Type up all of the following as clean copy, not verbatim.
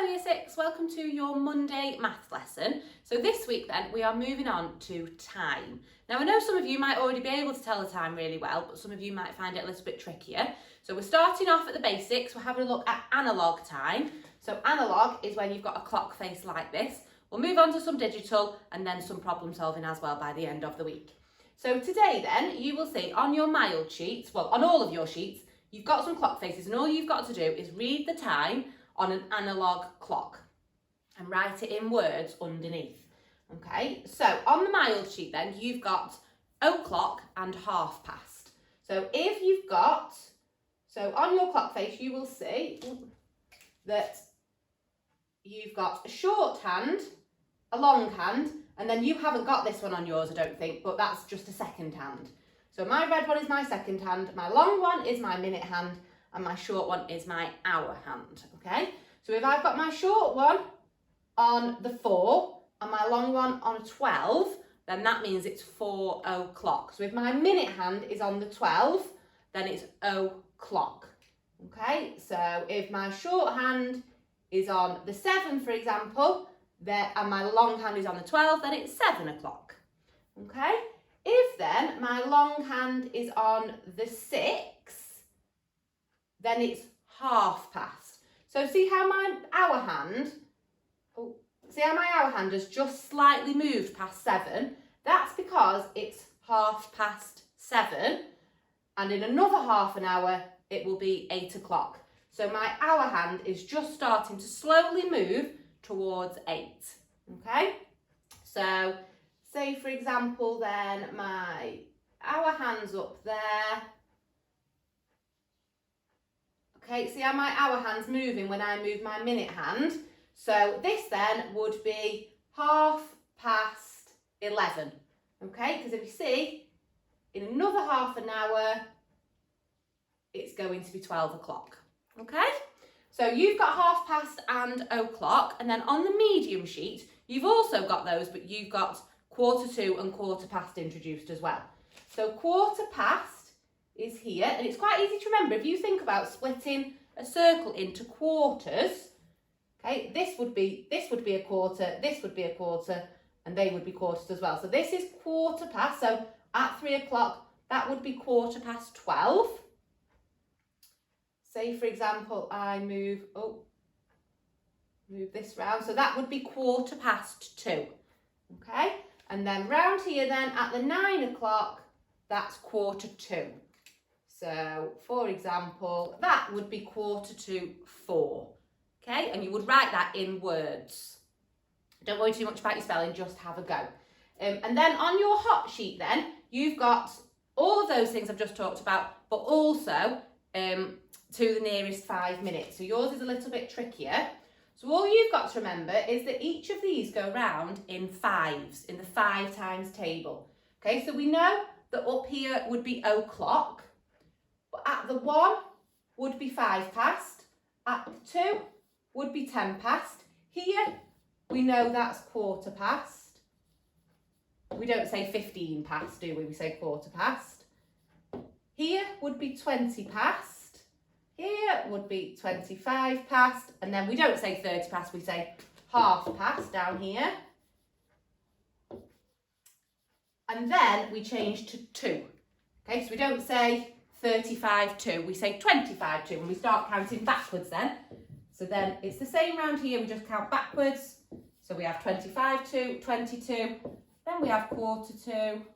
Hello Year 6, welcome to your Monday maths lesson. So this week then we are moving on to time. Now I know some of you might already be able to tell the time really well, but some of you might find it a little bit trickier. So we're starting off at the basics, we're having a look at analog time. So analog is when you've got a clock face like this. We'll move on to some digital and then some problem solving as well by the end of the week. So today then you will see on your mild sheets, well on all of your sheets, you've got some clock faces and all you've got to do is read the time on an analog clock and write it in words underneath. Okay, so on the mild sheet then you've got o'clock and half past. So if you've got, so on your clock face you will see that you've got a short hand, a long hand, and then you haven't got this one on yours I don't think, but that's just a second hand. So my red one is my second hand, my long one is my minute hand, and my short one is my hour hand, okay? So if I've got my short one on the 4 and my long one on a 12, then that means it's 4 o'clock. So if my minute hand is on the 12, then it's o'clock, okay? So if my short hand is on the 7, for example, and my long hand is on the 12, then it's 7 o'clock, okay? If then my long hand is on the 6, then it's half past. So see how my hour hand, has just slightly moved past 7? That's because it's 7:30, and in another half an hour it will be 8 o'clock. So my hour hand is just starting to slowly move towards 8, okay? So say for example then my hour hand's up there. Okay, see how my hour hand's moving when I move my minute hand? So this then would be 11:30, okay? Because if you see, in another half an hour, it's going to be 12 o'clock, okay? So you've got half past and o'clock, and then on the medium sheet, you've also got those, but you've got 1:45 and 1:15 introduced as well. So 1:15 is here, and it's quite easy to remember. If you think about splitting a circle into quarters, okay, this would be a quarter, this would be a quarter, and they would be quarters as well. So this is 1:15, so at 3 o'clock, that would be 12:15. Say, for example, I move this round, so that would be 2:15, okay? And then round here then, at the 9 o'clock, that's 1:45. So, for example, that would be 3:45, okay? And you would write that in words. Don't worry too much about your spelling, just have a go. And then on your hot sheet then, you've got all of those things I've just talked about, but also to the nearest 5 minutes. So yours is a little bit trickier. So all you've got to remember is that each of these go round in 5s, in the 5 times table. Okay, so we know that up here would be o'clock, but at the 1 would be 5 past, at the 2 would be 10 past. Here we know that's 1:15. We don't say 15 past, do we? We say 1:15. Here would be 20 past. Here would be 25 past, and then we don't say 30 past, we say half past down here. And then we change to 2. Okay, so we don't say 35:2, we say 25:2, and we start counting backwards then. So then it's the same round here, we just count backwards. So we have 25:2, 22, then we have 1:45,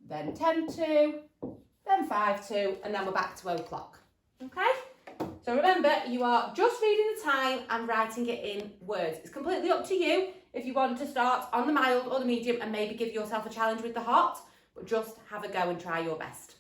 then 10:2, then 5:2, and then we're back to o'clock, okay? So remember, you are just reading the time and writing it in words. It's completely up to you if you want to start on the mild or the medium and maybe give yourself a challenge with the hot, but just have a go and try your best.